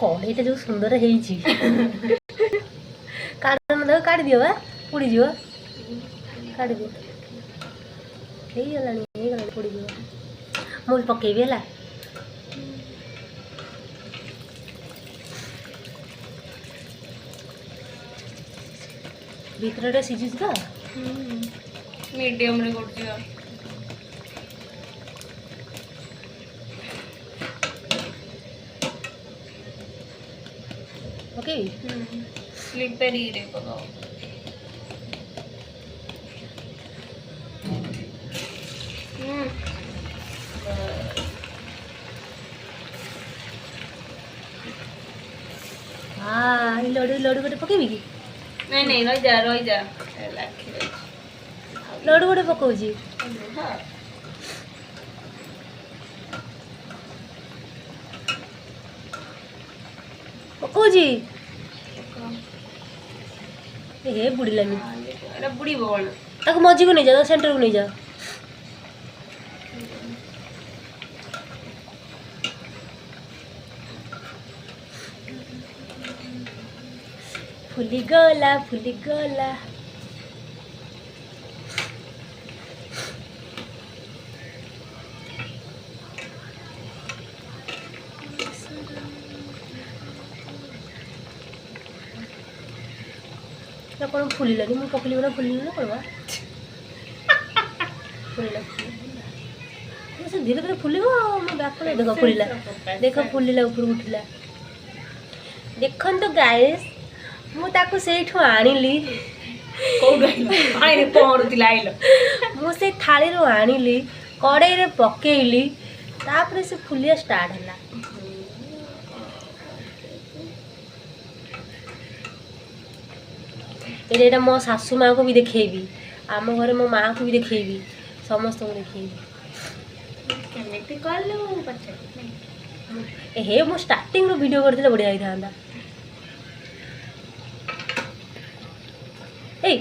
कड़ईटा जो सुंदर है काढ़ दियो बा पुड़ी जीव काढ़ दियो पुड़ी जीव मुझे पकेबी है भीतर सीझुच तो मीडियम रे करछि ओके स्लिपरी रे पकाओ हाँ लड्डू लड्डू गोटे पकेबी कि नहीं नहीं रही जा लड्डू गोटे पकाउची पकाउची हे बुड़ीलानी एटा बुड़ी बोल ताको मजी को नहीं जा सेंटर को नहीं जा फुली गला कौन फुलिलानी मुझे पकली बना फुलिला कौन फुलिला धीरे धीरे फुल बैक देख फुलिला देख फुलिला ऊपर उठिला देखन तो गाइस मुझे से आनिली मुझे थाली रू आनिली कड़ई रे पकेइली तापर से फुलिया स्टार्ट है ये मो सासू माँ को भी देखेबी आम घर मो माँ को भी देखेबी समस्त को देखेबी हे मो स्टार्टिंग रो वीडियो करते बढ़िया होता ए